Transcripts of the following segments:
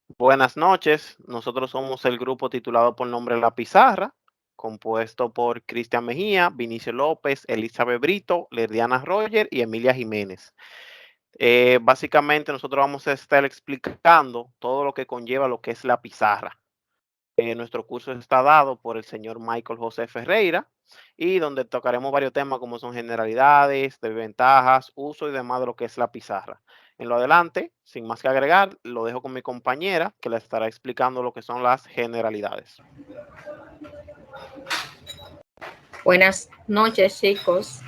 Buenas noches, nosotros somos el grupo titulado por nombre La Pizarra, compuesto por Cristian Mejía, Vinicio López, Elizabeth Brito, Lerdiana Roger y Emilia Jiménez. Básicamente nosotros vamos a estar explicando todo lo que conlleva lo que es la pizarra. Nuestro curso está dado por el señor Michael José Ferreira y donde tocaremos varios temas como son generalidades, desventajas, uso y demás de lo que es la pizarra. En lo adelante, sin más que agregar, lo dejo con mi compañera que le estará explicando lo que son las generalidades. Buenas noches, chicos.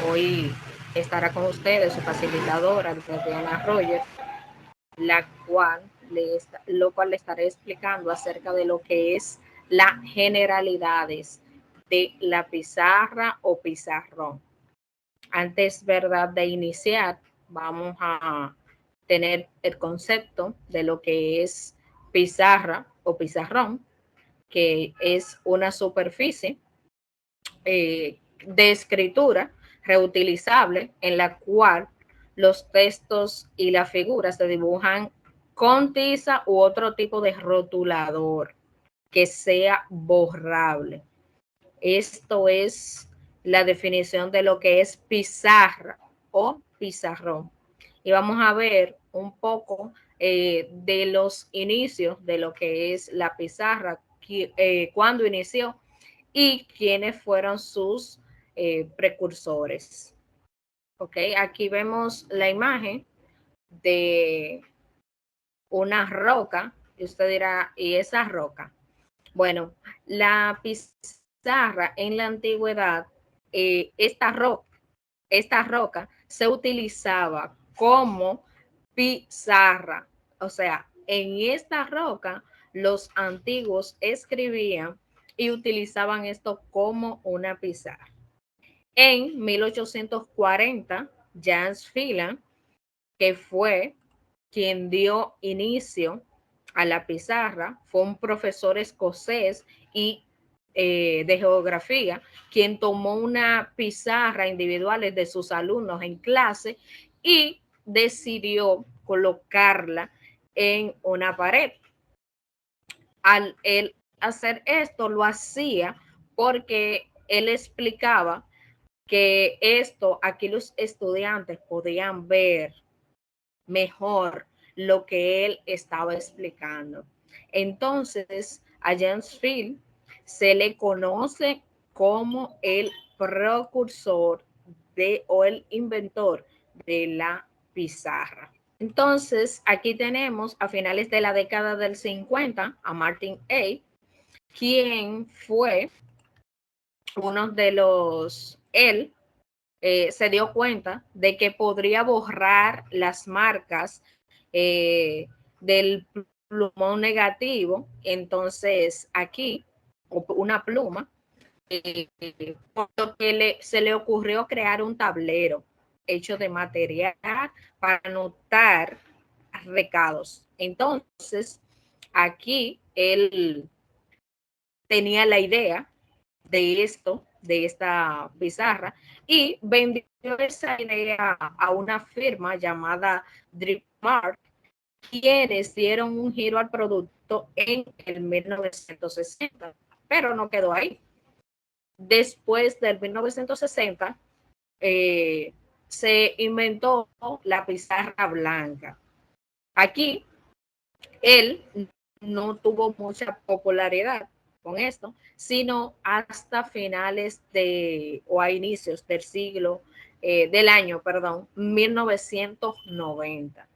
Hoy estará con ustedes su facilitadora, Diana Roger, lo cual le estaré explicando acerca de lo que es las generalidades de la pizarra o pizarrón. Antes, ¿verdad?, de iniciar, vamos a tener el concepto de lo que es pizarra o pizarrón, que es una superficie de escritura reutilizable en la cual los textos y las figuras se dibujan con tiza u otro tipo de rotulador que sea borrable. Esto es la definición de lo que es pizarra o pizarrón. Y vamos a ver un poco de los inicios de lo que es la pizarra, cuándo inició y quiénes fueron sus precursores. Ok, aquí vemos la imagen de una roca y usted dirá, ¿y esa roca? Bueno, la pizarra en la antigüedad, esta roca se utilizaba como pizarra. O sea, en esta roca los antiguos escribían y utilizaban esto como una pizarra. En 1840, Jans Phelan, que fue quien dio inicio a la pizarra, fue un profesor escocés y de geografía, quien tomó una pizarra individual de sus alumnos en clase y decidió colocarla en una pared. Al él hacer esto, lo hacía porque él explicaba que esto aquí los estudiantes podían ver mejor lo que él estaba explicando. Entonces, a James Field se le conoce como el precursor de o el inventor de la pizarra. Entonces, aquí tenemos a finales de la década del 50 a Martin A., quien fue uno de él se dio cuenta de que podría borrar las marcas del plumón negativo. Entonces, aquí, una pluma, por lo que se le ocurrió crear un tablero hecho de material para anotar recados. Entonces, aquí él tenía la idea de esto, de esta pizarra, y vendió esa idea a una firma llamada Dripmark, quienes dieron un giro al producto en el 1960, pero no quedó ahí. Después del 1960, se inventó la pizarra blanca. Aquí él no tuvo mucha popularidad con esto, sino hasta finales de o a inicios del siglo, del año, perdón, 1990.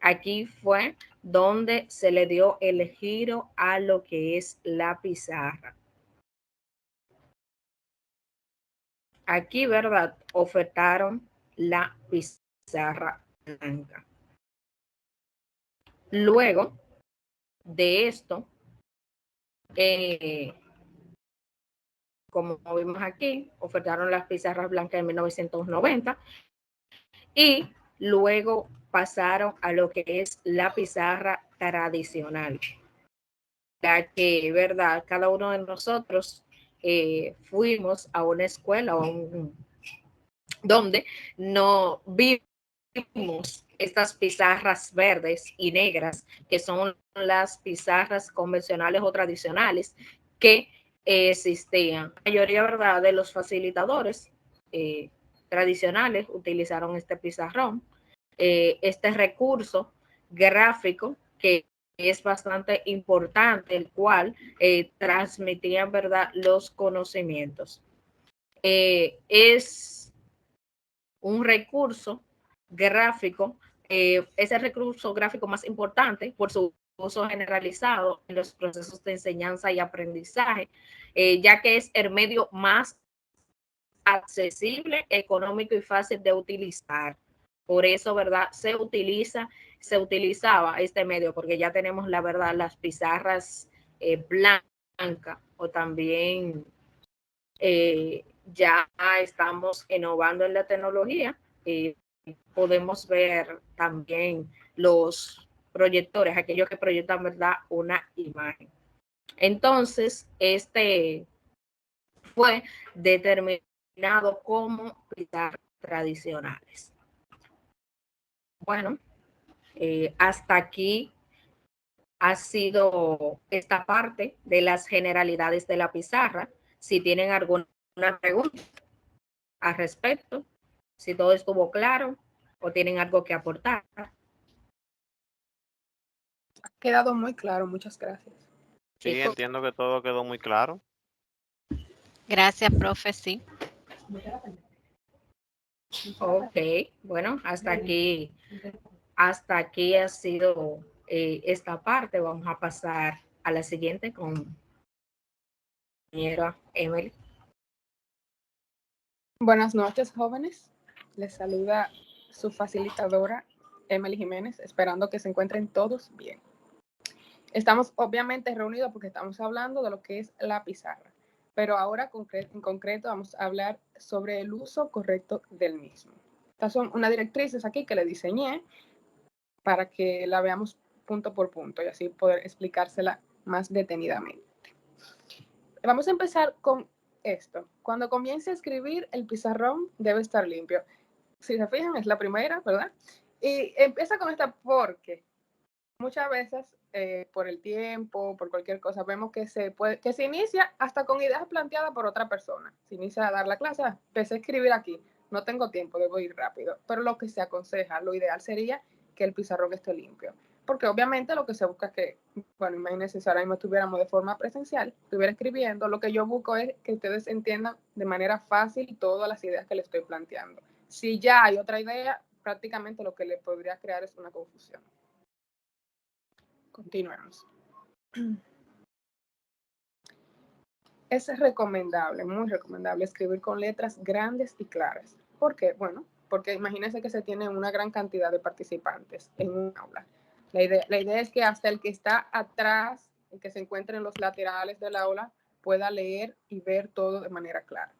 Aquí fue donde se le dio el giro a lo que es la pizarra. Aquí, ¿verdad? Ofertaron la pizarra blanca. Luego de esto, eh, como vimos aquí, ofertaron las pizarras blancas en 1990 y luego pasaron a lo que es la pizarra tradicional, ya que, ¿verdad? Cada uno de nosotros fuimos a una escuela donde no vimos estas pizarras verdes y negras, que son las pizarras convencionales o tradicionales que existían. La mayoría, ¿verdad?, de los facilitadores tradicionales utilizaron este pizarrón, este recurso gráfico que es bastante importante, el cual transmitían, ¿verdad?, los conocimientos. Es un recurso gráfico, es el recurso gráfico más importante por su uso generalizado en los procesos de enseñanza y aprendizaje, ya que es el medio más accesible, económico y fácil de utilizar. Por eso, ¿verdad? Se utilizaba este medio, porque ya tenemos la verdad, las pizarras blancas, o también ya estamos innovando en la tecnología. Podemos ver también los proyectores, aquellos que proyectan, ¿verdad?, una imagen. Entonces, este fue determinado como pizarras tradicionales. Bueno, hasta aquí ha sido esta parte de las generalidades de la pizarra. Si tienen alguna pregunta al respecto, si todo estuvo claro o tienen algo que aportar. Ha quedado muy claro, muchas gracias. Sí, Chicos, entiendo que todo quedó muy claro. Gracias, profe, sí. ok, bueno, hasta aquí ha sido esta parte. Vamos a pasar a la siguiente con compañera Emily. Buenas noches, jóvenes. Les saluda su facilitadora, Emily Jiménez, esperando que se encuentren todos bien. Estamos obviamente reunidos porque estamos hablando de lo que es la pizarra, pero ahora en concreto vamos a hablar sobre el uso correcto del mismo. Estas son unas directrices aquí que le diseñé para que la veamos punto por punto y así poder explicársela más detenidamente. Vamos a empezar con esto. Cuando comience a escribir, el pizarrón debe estar limpio. Si se fijan, es la primera, ¿verdad? Y empieza con esta porque muchas veces por el tiempo, por cualquier cosa, vemos que se inicia hasta con ideas planteadas por otra persona. Se inicia a dar la clase, empecé a escribir aquí, no tengo tiempo, debo ir rápido. Pero lo que se aconseja, lo ideal sería que el pizarrón esté limpio. Porque obviamente lo que se busca es que, bueno, imagínense si ahora mismo estuviéramos de forma presencial, estuviera escribiendo, lo que yo busco es que ustedes entiendan de manera fácil todas las ideas que les estoy planteando. Si ya hay otra idea, prácticamente lo que le podría crear es una confusión. Continuemos. Es recomendable, muy recomendable, escribir con letras grandes y claras. ¿Por qué? Bueno, porque imagínense que se tiene una gran cantidad de participantes en un aula. La idea es que hasta el que está atrás, el que se encuentre en los laterales del aula, pueda leer y ver todo de manera clara.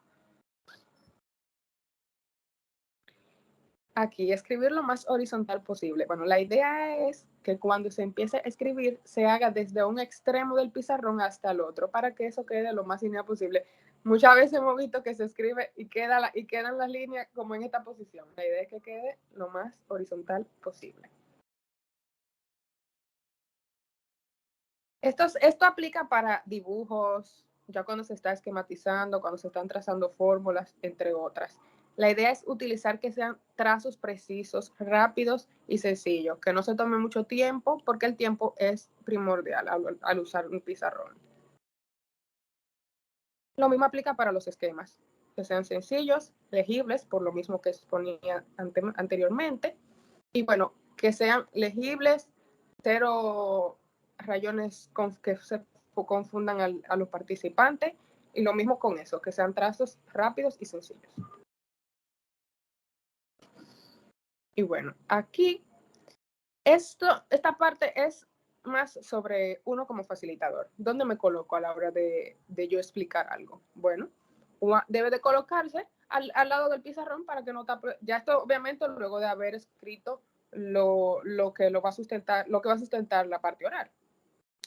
Aquí, escribir lo más horizontal posible. Bueno, la idea es que cuando se empiece a escribir, se haga desde un extremo del pizarrón hasta el otro, para que eso quede lo más lineal posible. Muchas veces hemos visto que se escribe y quedan las líneas como en esta posición. La idea es que quede lo más horizontal posible. Esto aplica para dibujos, ya cuando se está esquematizando, cuando se están trazando fórmulas, entre otras. La idea es utilizar que sean trazos precisos, rápidos y sencillos, que no se tome mucho tiempo, porque el tiempo es primordial al usar un pizarrón. Lo mismo aplica para los esquemas, que sean sencillos, legibles, por lo mismo que exponía anteriormente, y bueno, que sean legibles, cero rayones que se confundan a los participantes, y lo mismo con eso, que sean trazos rápidos y sencillos. Y bueno, aquí esta parte es más sobre uno como facilitador. ¿Dónde me coloco a la hora de yo explicar algo? Bueno, debe de colocarse al lado del pizarrón para que no tape. Ya esto obviamente luego de haber escrito lo que va a sustentar la parte oral.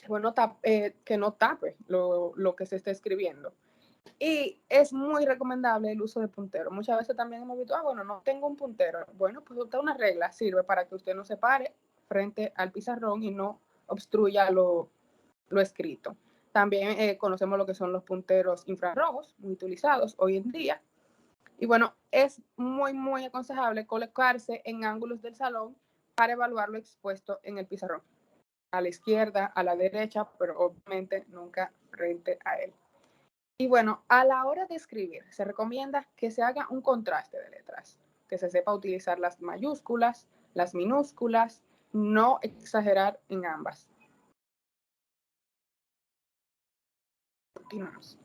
Bueno, que no tape lo que se está escribiendo. Y es muy recomendable el uso de puntero. Muchas veces también hemos visto, bueno, no tengo un puntero. Bueno, pues usted una regla sirve para que usted no se pare frente al pizarrón y no obstruya lo escrito. También conocemos lo que son los punteros infrarrojos, muy utilizados hoy en día. Y bueno, es muy, muy aconsejable colocarse en ángulos del salón para evaluar lo expuesto en el pizarrón. A la izquierda, a la derecha, pero obviamente nunca frente a él. Y bueno, a la hora de escribir, se recomienda que se haga un contraste de letras, que se sepa utilizar las mayúsculas, las minúsculas, no exagerar en ambas. Continuamos.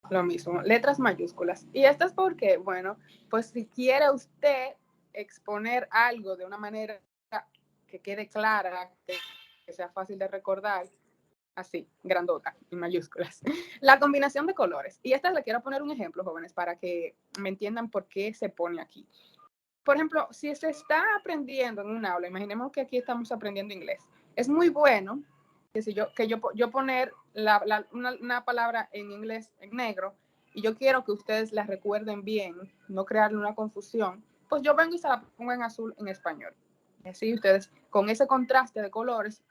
Lo mismo, letras mayúsculas. Y esto es porque, bueno, pues si quiere usted exponer algo de una manera que quede clara, que sea fácil de recordar, así, grandota, en mayúsculas. La combinación de colores. Y esta le quiero poner un ejemplo, jóvenes, para que me entiendan por qué se pone aquí. Por ejemplo, si se está aprendiendo en un aula, imaginemos que aquí estamos aprendiendo inglés. Es muy bueno que si yo poner una palabra en inglés en negro y yo quiero que ustedes la recuerden bien, no crearle una confusión, pues yo vengo y se la pongo en azul en español. Y así ustedes, con ese contraste de colores,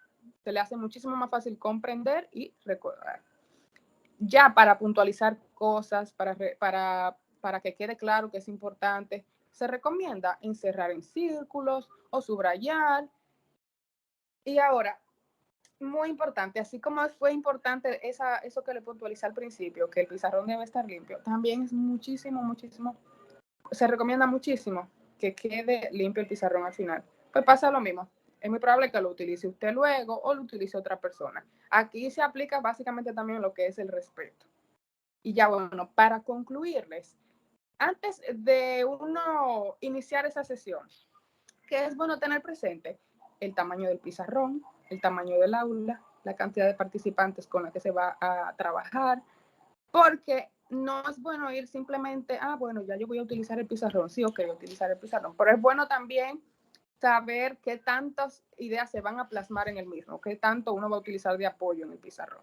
se le hace muchísimo más fácil comprender y recordar. Ya para puntualizar cosas, para que quede claro que es importante, se recomienda encerrar en círculos o subrayar. Y ahora, muy importante, así como fue importante eso que le puntualicé al principio, que el pizarrón debe estar limpio, también es muchísimo, se recomienda muchísimo que quede limpio el pizarrón al final. Pues pasa lo mismo. Es muy probable que lo utilice usted luego o lo utilice otra persona. Aquí se aplica básicamente también lo que es el respeto. Y ya bueno, para concluirles, antes de uno iniciar esa sesión, que es bueno tener presente el tamaño del pizarrón, el tamaño del aula, la cantidad de participantes con la que se va a trabajar, porque no es bueno ir simplemente, bueno, ya yo voy a utilizar el pizarrón, sí, ok, voy a utilizar el pizarrón, pero es bueno también saber qué tantas ideas se van a plasmar en el mismo, qué tanto uno va a utilizar de apoyo en el pizarrón.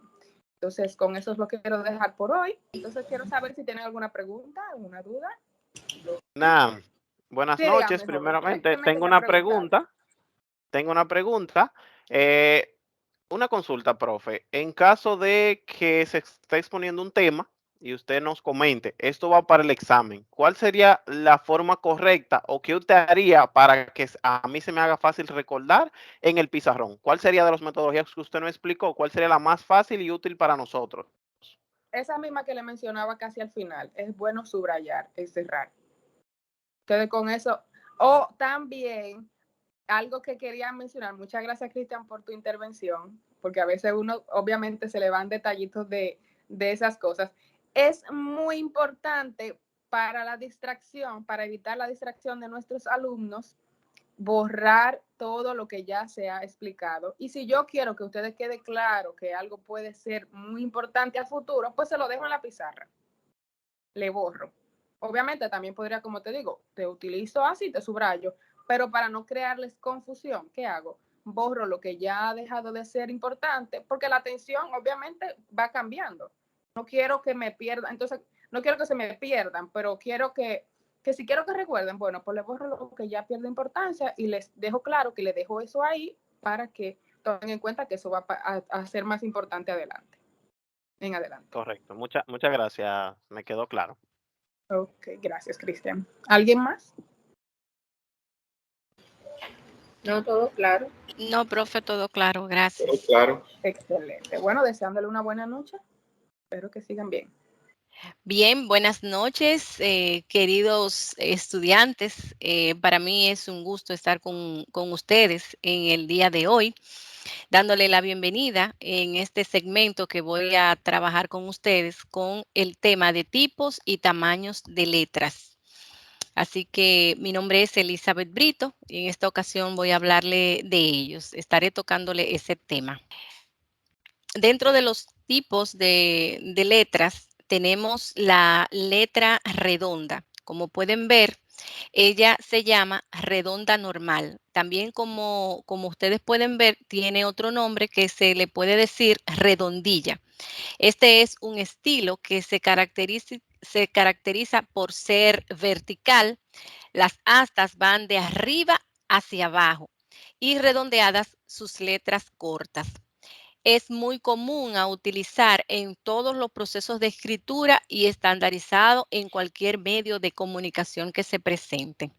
Entonces, con eso es lo que quiero dejar por hoy. Entonces, quiero saber si tienen alguna pregunta, alguna duda. Nah, buenas Sí, noches, dígame, joven, primeramente. ¿qué me quería preguntar? Tengo una pregunta. Eh, una consulta, profe. En caso de que se esté exponiendo un tema y usted nos comente, esto va para el examen, ¿cuál sería la forma correcta o qué usted haría para que a mí se me haga fácil recordar en el pizarrón? ¿Cuál sería de las metodologías que usted nos explicó? ¿Cuál sería la más fácil y útil para nosotros? Esa misma que le mencionaba casi al final, es bueno subrayar, es cerrar. Quede con eso. O también, algo que quería mencionar, muchas gracias Cristian por tu intervención, porque a veces uno obviamente se le van detallitos de esas cosas. Es muy importante para la distracción, para evitar la distracción de nuestros alumnos, borrar todo lo que ya se ha explicado. Y si yo quiero que a ustedes quede claro que algo puede ser muy importante a futuro, pues se lo dejo en la pizarra. Le borro. Obviamente también podría, como te digo, te utilizo así, te subrayo, pero para no crearles confusión, ¿qué hago? Borro lo que ya ha dejado de ser importante, porque la atención obviamente va cambiando. No quiero que me pierdan, entonces no quiero que se me pierdan, pero quiero que si quiero que recuerden, bueno, pues les borro lo que ya pierde importancia y les dejo claro que les dejo eso ahí para que tomen en cuenta que eso va a ser más importante adelante, en adelante. Correcto. Muchas gracias. Me quedó claro. Ok, gracias, Cristian. ¿Alguien más? No, todo claro. No, profe, todo claro, gracias. Todo claro. Excelente. Bueno, deseándole una buena noche. Espero que sigan bien. Bien, buenas noches, queridos estudiantes. Para mí es un gusto estar con ustedes en el día de hoy, dándole la bienvenida en este segmento que voy a trabajar con ustedes con el tema de tipos y tamaños de letras. Así que mi nombre es Elizabeth Brito y en esta ocasión voy a hablarle de ellos. Estaré tocándole ese tema. Dentro de los tipos de letras tenemos la letra redonda. Como pueden ver, Ella se llama redonda normal. También como ustedes pueden ver, tiene otro nombre que se le puede decir redondilla. Este es un estilo que se caracteriza por ser vertical. Las astas van de arriba hacia abajo y redondeadas sus letras cortas. Es muy común a utilizar en todos los procesos de escritura y estandarizado en cualquier medio de comunicación que se presente.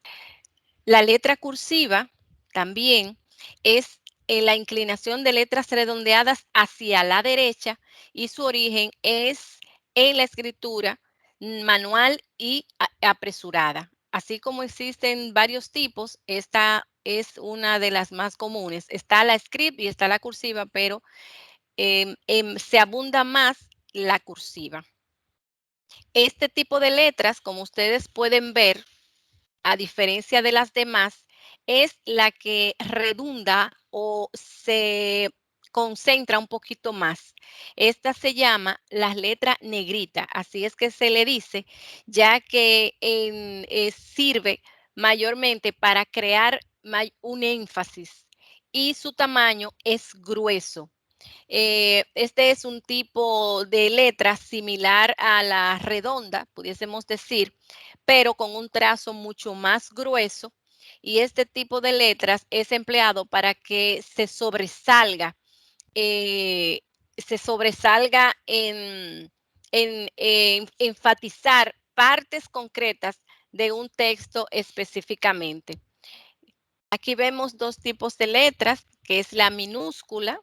La letra cursiva también es la inclinación de letras redondeadas hacia la derecha y su origen es en la escritura manual y apresurada. Así como existen varios tipos, esta es una de las más comunes. Está la script y está la cursiva, pero se abunda más la cursiva. Este tipo de letras, como ustedes pueden ver, a diferencia de las demás, es la que redunda o se concentra un poquito más. Esta se llama la letra negrita, así es que se le dice, ya que sirve mayormente para crear un énfasis y su tamaño es grueso. Este es un tipo de letra similar a la redonda, pudiésemos decir, pero con un trazo mucho más grueso. Y este tipo de letras es empleado para que se sobresalga en enfatizar partes concretas de un texto específicamente. Aquí vemos dos tipos de letras, que es la minúscula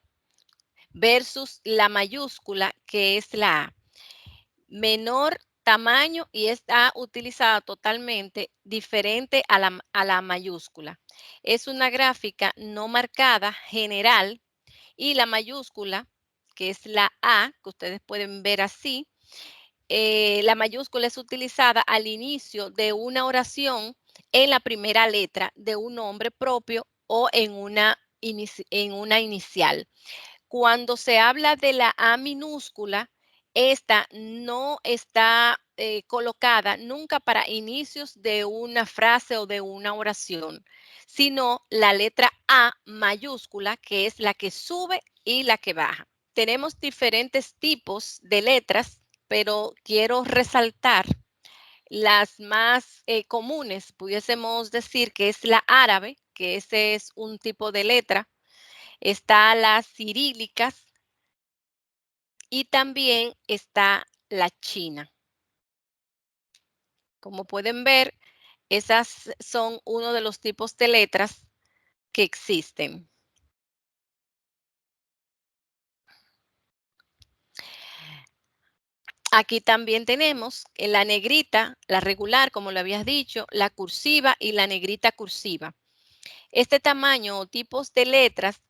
versus la mayúscula, que es la A. Menor tamaño y está utilizada totalmente diferente a la mayúscula. Es una gráfica no marcada general y la mayúscula, que es la A, que ustedes pueden ver así, la mayúscula es utilizada al inicio de una oración en la primera letra de un nombre propio o en una inicial. Cuando se habla de la A minúscula, esta no está colocada nunca para inicios de una frase o de una oración, sino la letra A mayúscula, que es la que sube y la que baja. Tenemos diferentes tipos de letras, pero quiero resaltar las más comunes. Pudiésemos decir que es la árabe, que ese es un tipo de letra. Está las cirílicas y también está la china. Como pueden ver, esas son uno de los tipos de letras que existen. Aquí también tenemos la negrita, la regular, como lo habías dicho, la cursiva y la negrita cursiva. Este tamaño o tipos de letras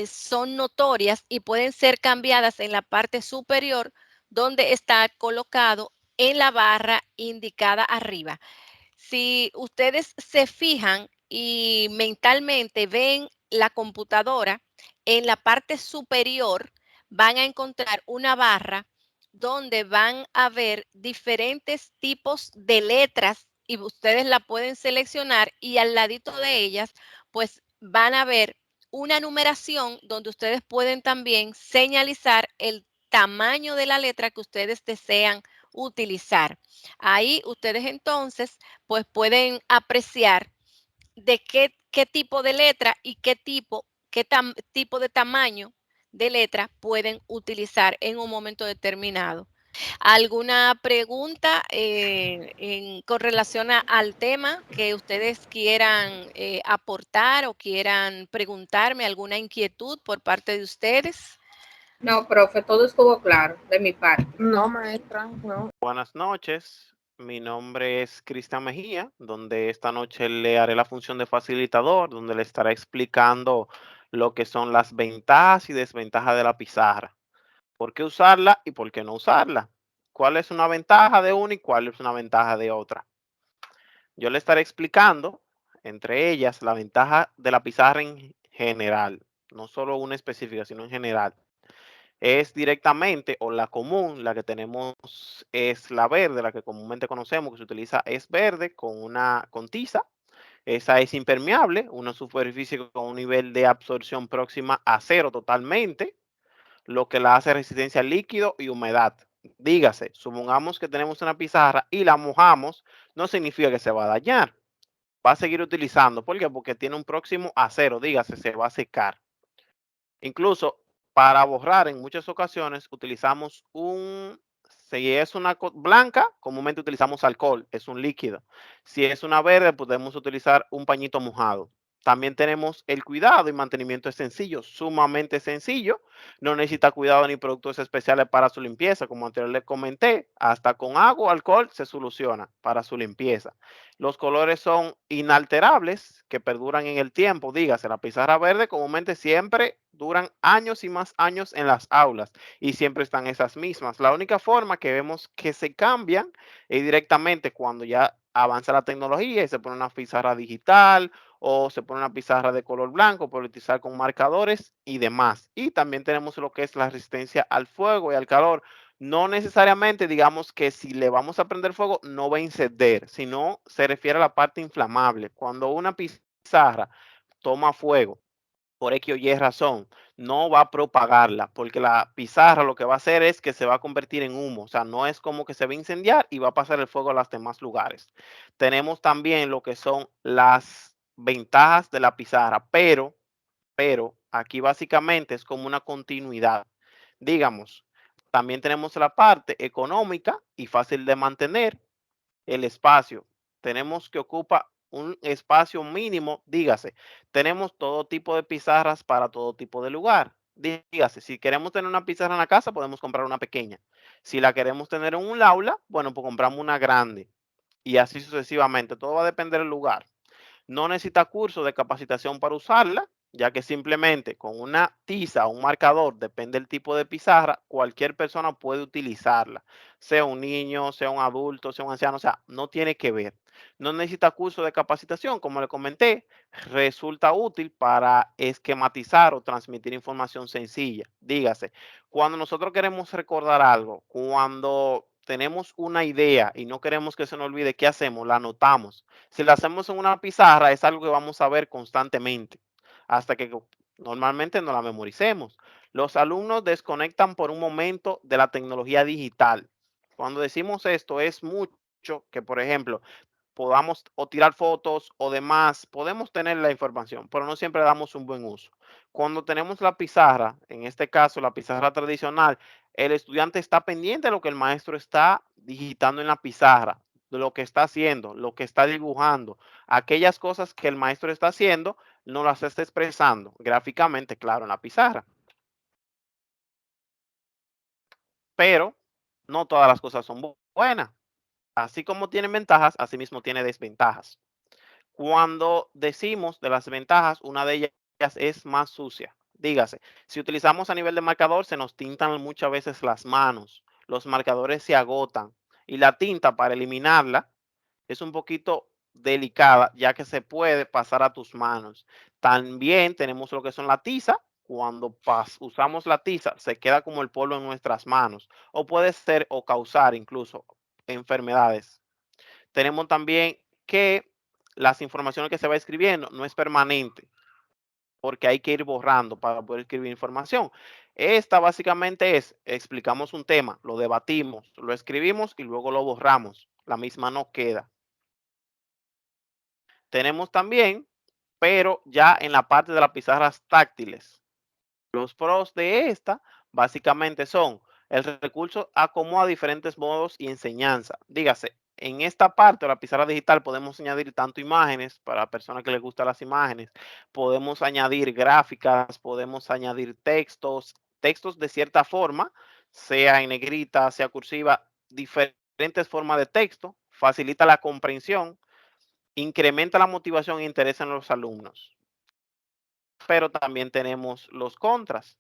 son notorias y pueden ser cambiadas en la parte superior donde está colocado en la barra indicada arriba. Si ustedes se fijan y mentalmente ven la computadora, en la parte superior van a encontrar una barra donde van a ver diferentes tipos de letras y ustedes la pueden seleccionar y al ladito de ellas pues van a ver una numeración donde ustedes pueden también señalizar el tamaño de la letra que ustedes desean utilizar. Ahí ustedes entonces pues pueden apreciar de qué tipo de letra y tipo de tamaño de letra pueden utilizar en un momento determinado. ¿Alguna pregunta con relación al tema que ustedes quieran aportar o quieran preguntarme? ¿Alguna inquietud por parte de ustedes? No, profe, todo estuvo claro de mi parte. No, maestra, no. Buenas noches, mi nombre es Cristian Mejía, donde esta noche le haré la función de facilitador, donde le estaré explicando lo que son las ventajas y desventajas de la pizarra, por qué usarla y por qué no usarla, cuál es una ventaja de una y cuál es una ventaja de otra. Yo le estaré explicando, entre ellas, la ventaja de la pizarra en general, no solo una específica, sino en general. es directamente, o la común, la que tenemos es la verde, la que comúnmente conocemos, que se utiliza es verde con tiza. Esa es impermeable, una superficie con un nivel de absorción próxima a cero totalmente, lo que la hace resistencia al líquido y humedad. Dígase, supongamos que tenemos una pizarra y la mojamos, no significa que se va a dañar, va a seguir utilizando. ¿Por qué? Porque tiene un próximo a cero, dígase, se va a secar. Incluso para borrar en muchas ocasiones utilizamos si es una blanca, comúnmente utilizamos alcohol, es un líquido. Si es una verde, podemos utilizar un pañito mojado. También tenemos el cuidado y mantenimiento es sencillo, sumamente sencillo. No necesita cuidado ni productos especiales para su limpieza, como anteriormente les comenté. Hasta con agua o alcohol se soluciona para su limpieza. Los colores son inalterables, que perduran en el tiempo. Dígase, la pizarra verde comúnmente siempre duran años y más años en las aulas y siempre están esas mismas. La única forma que vemos que se cambian es directamente cuando ya avanza la tecnología y se pone una pizarra digital o se pone una pizarra de color blanco para utilizar con marcadores y demás. Y también tenemos lo que es la resistencia al fuego y al calor. No necesariamente digamos que si le vamos a prender fuego no va a encender, sino se refiere a la parte inflamable. Cuando una pizarra toma fuego por X o Y razón, no va a propagarla, porque la pizarra lo que va a hacer es que se va a convertir en humo, o sea, no es como que se va a incendiar y va a pasar el fuego a los demás lugares. Tenemos también lo que son las ventajas de la pizarra, pero aquí básicamente es como una continuidad. Digamos, también tenemos la parte económica y fácil de mantener, el espacio. Tenemos que ocupa un espacio mínimo, dígase, tenemos todo tipo de pizarras para todo tipo de lugar. Dígase, si queremos tener una pizarra en la casa, podemos comprar una pequeña. Si la queremos tener en un aula, bueno, pues compramos una grande. Y así sucesivamente. Todo va a depender del lugar. No necesita curso de capacitación para usarla, ya que simplemente con una tiza o un marcador, depende del tipo de pizarra, cualquier persona puede utilizarla, sea un niño, sea un adulto, sea un anciano, o sea, no tiene que ver. No necesita curso de capacitación, como le comenté, resulta útil para esquematizar o transmitir información sencilla. Dígase, cuando nosotros queremos recordar algo, cuando tenemos una idea y no queremos que se nos olvide, ¿qué hacemos? La anotamos. Si la hacemos en una pizarra, es algo que vamos a ver constantemente hasta que normalmente no la memoricemos. Los alumnos desconectan por un momento de la tecnología digital. Cuando decimos esto, es mucho que, por ejemplo, podamos o tirar fotos o demás, podemos tener la información, pero no siempre damos un buen uso. Cuando tenemos la pizarra, en este caso la pizarra tradicional, el estudiante está pendiente de lo que el maestro está digitando en la pizarra, de lo que está haciendo, lo que está dibujando, aquellas cosas que el maestro está haciendo, no las está expresando gráficamente, claro, en la pizarra. Pero no todas las cosas son buenas. Así como tienen ventajas, asimismo tiene desventajas. Cuando decimos de las ventajas, una de ellas es más sucia. Dígase, si utilizamos a nivel de marcador, se nos tintan muchas veces las manos, los marcadores se agotan y la tinta para eliminarla es un poquito delicada, ya que se puede pasar a tus manos. También tenemos lo que son la tiza. Cuando usamos la tiza, se queda como el polvo en nuestras manos o puede ser o causar incluso enfermedades. Tenemos también que las informaciones que se va escribiendo no es permanente, porque hay que ir borrando para poder escribir información. Esta básicamente es, explicamos un tema, lo debatimos, lo escribimos y luego lo borramos. La misma no queda. Tenemos también, pero ya en la parte de las pizarras táctiles. Los pros de esta básicamente son el recurso acomoda diferentes modos y enseñanza. Dígase, en esta parte de la pizarra digital podemos añadir tanto imágenes para personas que les gustan las imágenes, podemos añadir gráficas, podemos añadir textos, textos de cierta forma, sea en negrita, sea cursiva, diferentes formas de texto, facilita la comprensión, incrementa la motivación e interés en los alumnos. Pero también tenemos los contras.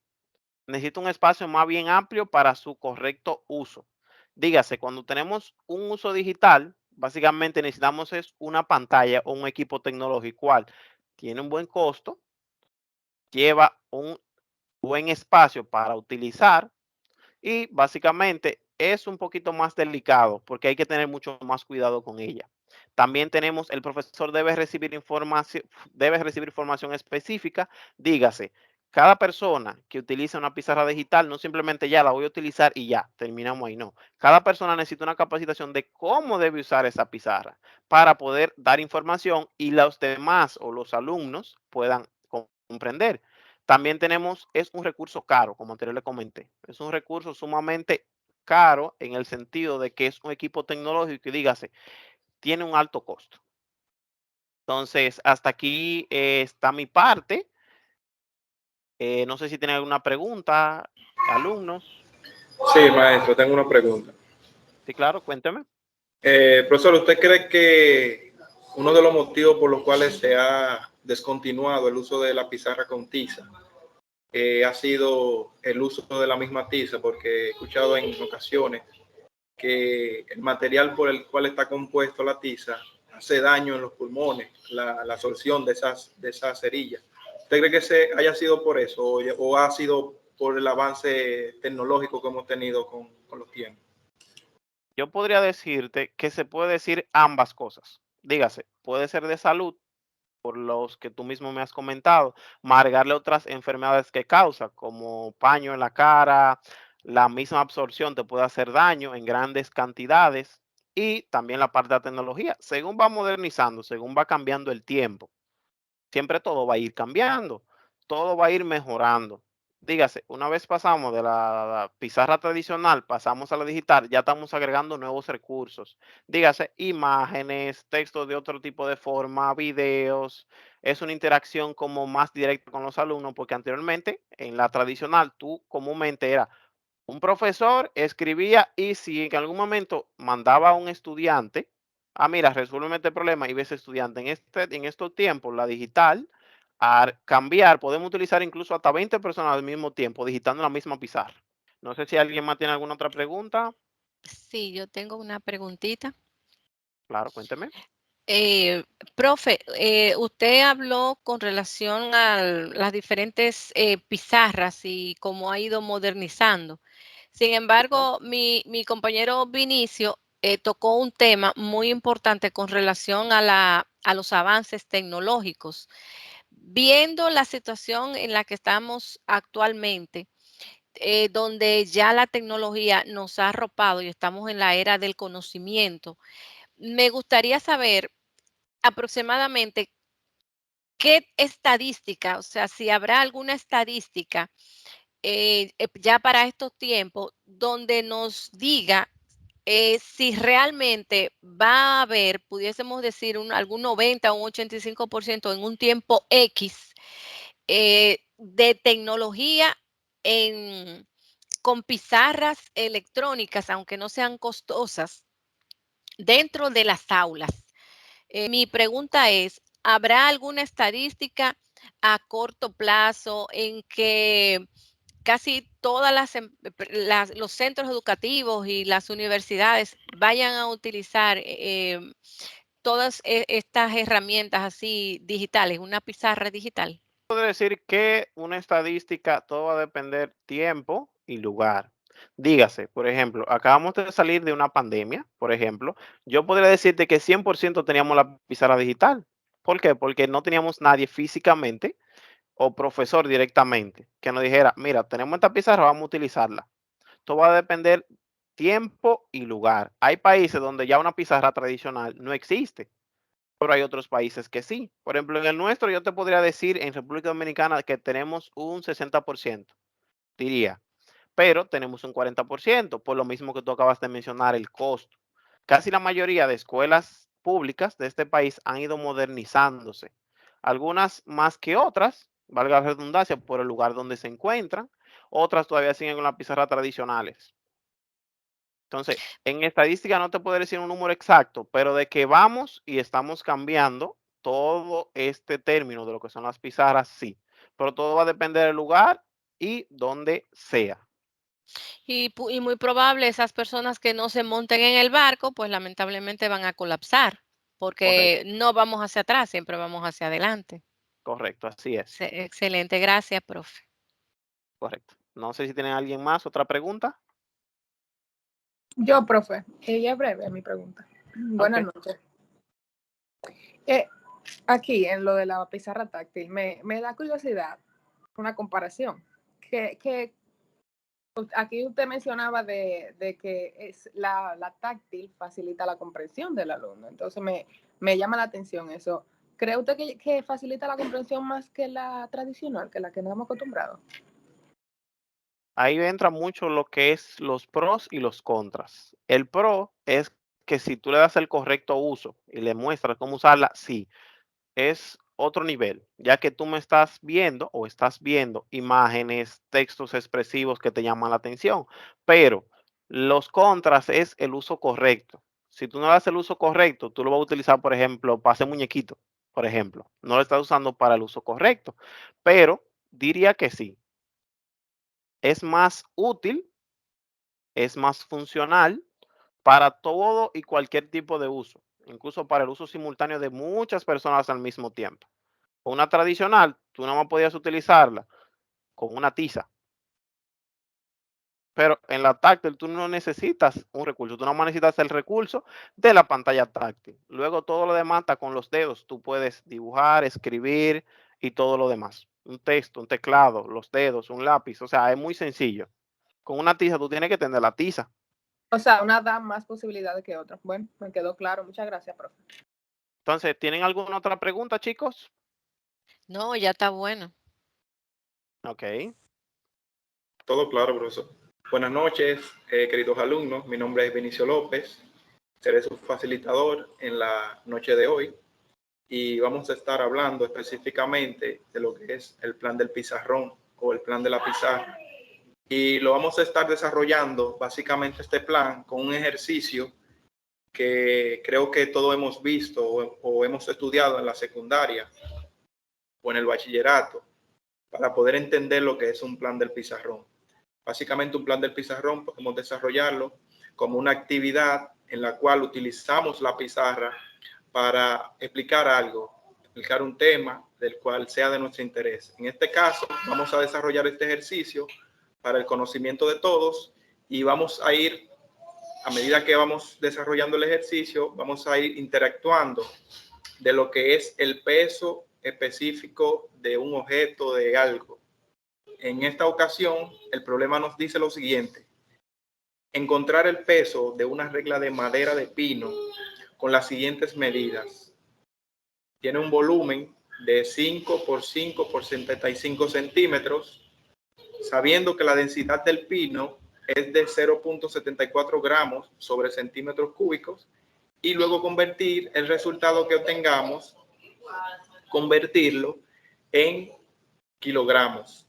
Necesita un espacio más bien amplio para su correcto uso. Dígase, cuando tenemos un uso digital, básicamente necesitamos es una pantalla o un equipo tecnológico cual tiene un buen costo, lleva buen espacio para utilizar y básicamente es un poquito más delicado porque hay que tener mucho más cuidado con ella. También tenemos, el profesor debe recibir información específica, dígase, cada persona que utiliza una pizarra digital no simplemente ya la voy a utilizar y ya, terminamos ahí, no. Cada persona necesita una capacitación de cómo debe usar esa pizarra para poder dar información y los demás o los alumnos puedan comprender. También tenemos, es un recurso caro, como anteriormente comenté, es un recurso sumamente caro en el sentido de que es un equipo tecnológico y dígase, tiene un alto costo. Entonces, hasta aquí está mi parte. No sé si tienen alguna pregunta, alumnos. Sí, maestro, tengo una pregunta. Sí, claro, cuénteme. Profesor, ¿usted cree que uno de los motivos por los cuales se ha descontinuado el uso de la pizarra con tiza ha sido el uso de la misma tiza? Porque he escuchado en ocasiones que el material por el cual está compuesto la tiza hace daño en los pulmones, la absorción de esas cerillas. ¿Usted cree que se haya sido por eso o ha sido por el avance tecnológico que hemos tenido con los tiempos? Yo podría decirte que se puede decir ambas cosas. Dígase, puede ser de salud, por los que tú mismo me has comentado, margarle otras enfermedades que causa, como paño en la cara, la misma absorción te puede hacer daño en grandes cantidades y también la parte de la tecnología. Según va modernizando, según va cambiando el tiempo, siempre todo va a ir cambiando, todo va a ir mejorando. Dígase, una vez pasamos de la pizarra tradicional, pasamos a la digital, ya estamos agregando nuevos recursos. Dígase, imágenes, textos de otro tipo de forma, videos. Es una interacción como más directa con los alumnos, porque anteriormente en la tradicional tú comúnmente era un profesor escribía y si en algún momento mandaba a un estudiante, mira, resuélveme este problema y ves estudiante en estos tiempos, la digital, al cambiar, podemos utilizar incluso hasta 20 personas al mismo tiempo, digitando la misma pizarra. No sé si alguien más tiene alguna otra pregunta. Sí, yo tengo una preguntita. Claro, cuénteme. Eh, Profe, usted habló con relación a las diferentes pizarras y cómo ha ido modernizando. Sin Claro. embargo, mi compañero Vinicio tocó un tema muy importante con relación a los avances tecnológicos. Viendo la situación en la que estamos actualmente, donde ya la tecnología nos ha arropado y estamos en la era del conocimiento, me gustaría saber aproximadamente qué estadística, o sea, si habrá alguna estadística ya para estos tiempos donde nos diga si realmente va a haber, pudiésemos decir, algún 90 o un 85% en un tiempo X de tecnología con pizarras electrónicas, aunque no sean costosas, dentro de las aulas. Mi pregunta es, ¿habrá alguna estadística a corto plazo en que casi todas los centros educativos y las universidades vayan a utilizar todas estas herramientas así digitales, una pizarra digital? Puedo decir que una estadística, todo va a depender tiempo y lugar. Dígase, por ejemplo, acabamos de salir de una pandemia, por ejemplo, yo podría decirte que 100% teníamos la pizarra digital. ¿Por qué? Porque no teníamos nadie físicamente o profesor directamente que nos dijera, mira, tenemos esta pizarra, vamos a utilizarla. Todo va a depender tiempo y lugar. Hay países donde ya una pizarra tradicional no existe, pero hay otros países que sí. Por ejemplo, en el nuestro yo te podría decir en República Dominicana que tenemos un 60%, diría, pero tenemos un 40%, por lo mismo que tú acabas de mencionar, el costo. Casi la mayoría de escuelas públicas de este país han ido modernizándose, algunas más que otras, valga la redundancia, por el lugar donde se encuentran, otras todavía siguen con las pizarras tradicionales. Entonces, en estadística no te puedo decir un número exacto, pero de que vamos y estamos cambiando todo este término de lo que son las pizarras, sí. Pero todo va a depender del lugar y donde sea. Y muy probable esas personas que no se monten en el barco, pues lamentablemente van a colapsar, porque Correcto, no vamos hacia atrás, siempre vamos hacia adelante. correcto, así es. Excelente, gracias, profe. Correcto. No sé si tienen alguien más, otra pregunta. Yo, profe, ella es breve mi pregunta. Buenas Ok. noches. Aquí, en lo de la pizarra táctil, me da curiosidad una comparación. Que aquí usted mencionaba de que es la táctil facilita la comprensión del alumno. Entonces me llama la atención eso. ¿Cree usted que facilita la comprensión más que la tradicional, que la que nos hemos acostumbrado? Ahí entra mucho lo que es los pros y los contras. El pro es que si tú le das el correcto uso y le muestras cómo usarla, sí, es otro nivel, ya que tú me estás viendo o estás viendo imágenes, textos expresivos que te llaman la atención, pero los contras es el uso correcto. Si tú no das el uso correcto, tú lo vas a utilizar, por ejemplo, para hacer muñequito, por ejemplo. No lo estás usando para el uso correcto, pero diría que sí. Es más útil, es más funcional para todo y cualquier tipo de uso, incluso para el uso simultáneo de muchas personas al mismo tiempo. Con una tradicional, tú nada más podías utilizarla con una tiza, pero en la táctil tú no necesitas un recurso, tú nada más necesitas el recurso de la pantalla táctil. Luego todo lo demás está con los dedos, tú puedes dibujar, escribir y todo lo demás. Un texto, un teclado, los dedos, un lápiz, o sea, es muy sencillo. Con una tiza tú tienes que tener la tiza. O sea, una da más posibilidades que otra. Bueno, me quedó claro. Muchas gracias, profe. Entonces, ¿tienen alguna otra pregunta, chicos? No, ya está bueno. Ok. Todo claro, profesor. Buenas noches, queridos alumnos. Mi nombre es Vinicio López. Seré su facilitador en la noche de hoy y vamos a estar hablando específicamente de lo que es el plan del pizarrón o el plan de la pizarra. Y lo vamos a estar desarrollando básicamente este plan con un ejercicio que creo que todos hemos visto o hemos estudiado en la secundaria o en el bachillerato para poder entender lo que es un plan del pizarrón. Básicamente un plan del pizarrón podemos desarrollarlo como una actividad en la cual utilizamos la pizarra para explicar algo, explicar un tema del cual sea de nuestro interés. En este caso, vamos a desarrollar este ejercicio para el conocimiento de todos y vamos a ir, a medida que vamos desarrollando el ejercicio, vamos a ir interactuando de lo que es el peso específico de un objeto, de algo. En esta ocasión, el problema nos dice lo siguiente: encontrar el peso de una regla de madera de pino con las siguientes medidas. Tiene un volumen de 5 por 5 por 75 centímetros, sabiendo que la densidad del pino es de 0.74 gramos sobre centímetros cúbicos, y luego convertir el resultado que obtengamos, convertirlo en kilogramos.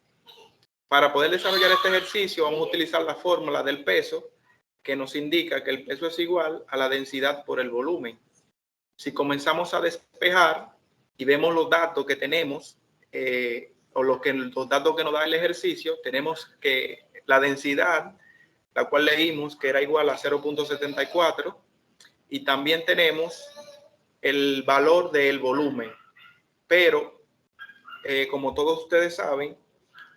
Para poder desarrollar este ejercicio vamos a utilizar la fórmula del peso, que nos indica que el peso es igual a la densidad por el volumen. Si comenzamos a despejar y vemos los datos que tenemos, o los datos que nos da el ejercicio, tenemos que la densidad, la cual leímos que era igual a 0.74, y también tenemos el valor del volumen. Pero, como todos ustedes saben,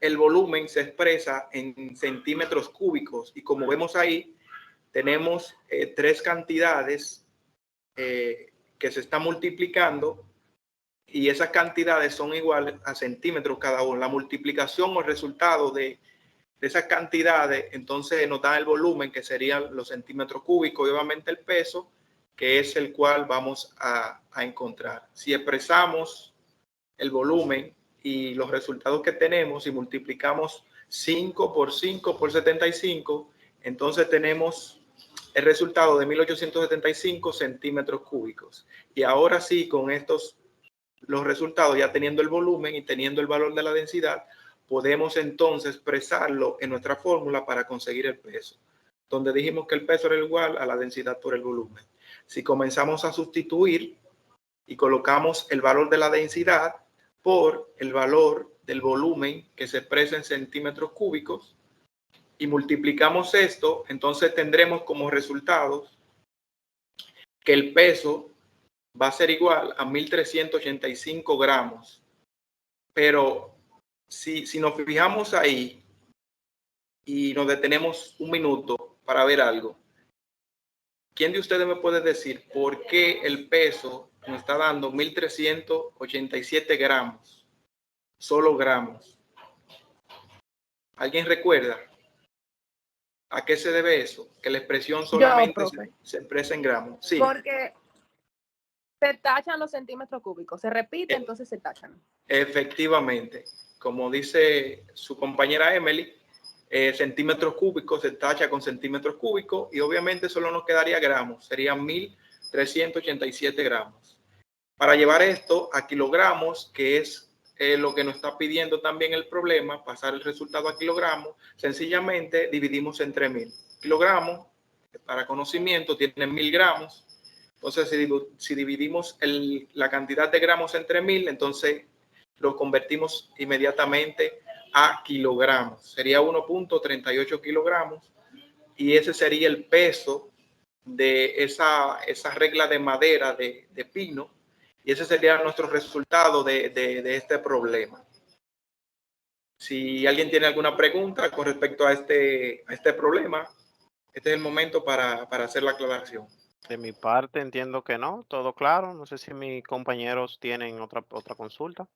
el volumen se expresa en centímetros cúbicos y como vemos ahí, tenemos tres cantidades que se están multiplicando y esas cantidades son iguales a centímetros cada uno. La multiplicación o el resultado de esas cantidades entonces nos da el volumen, que serían los centímetros cúbicos, y obviamente el peso, que es el cual vamos a encontrar. Si expresamos el volumen y los resultados que tenemos y multiplicamos 5 por 5 por 75, entonces tenemos el resultado de 1875 centímetros cúbicos. Y ahora sí, con estos, los resultados, ya teniendo el volumen y teniendo el valor de la densidad, podemos entonces expresarlo en nuestra fórmula para conseguir el peso, donde dijimos que el peso era igual a la densidad por el volumen. Si comenzamos a sustituir y colocamos el valor de la densidad por el valor del volumen que se expresa en centímetros cúbicos y multiplicamos esto, entonces tendremos como resultados que el peso va a ser igual a 1385 gramos. Pero si nos fijamos ahí, y nos detenemos un minuto para ver algo. ¿Quién de ustedes me puede decir por qué el peso nos está dando 1.387 gramos? Solo gramos. ¿Alguien recuerda? ¿A qué se debe eso? Que la expresión solamente se expresa en gramos. Sí. Porque se tachan los centímetros cúbicos. Se repite, entonces se tachan. Efectivamente. Como dice su compañera Emily, centímetros cúbicos se tacha con centímetros cúbicos y obviamente solo nos quedaría gramos. Serían 1.387 gramos. Para llevar esto a kilogramos, que es lo que nos está pidiendo también el problema, pasar el resultado a kilogramos, sencillamente dividimos entre 1000. Kilogramos, para conocimiento, tienen 1000 gramos. Entonces, si dividimos la cantidad de gramos entre 1000, entonces lo convertimos inmediatamente a kilogramos. Sería 1.38 kilogramos y ese sería el peso de esa regla de madera de pino. Y ese sería nuestro resultado de este problema. Si alguien tiene alguna pregunta con respecto a este problema, este es el momento para hacer la aclaración. De mi parte entiendo que no, todo claro. No sé si mis compañeros tienen otra consulta.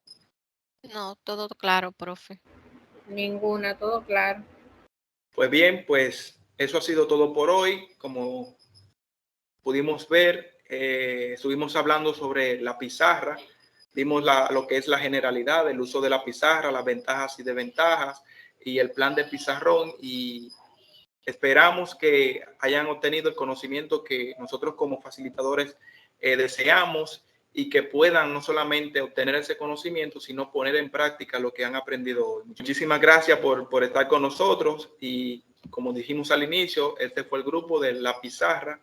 No, todo claro, profe. Ninguna, todo claro. Pues bien, pues eso ha sido todo por hoy. Como pudimos ver, estuvimos hablando sobre la pizarra, vimos lo que es la generalidad, el uso de la pizarra, las ventajas y desventajas y el plan de pizarrón, y esperamos que hayan obtenido el conocimiento que nosotros como facilitadores deseamos y que puedan no solamente obtener ese conocimiento, sino poner en práctica lo que han aprendido hoy. Muchísimas gracias por estar con nosotros y como dijimos al inicio, este fue el grupo de la pizarra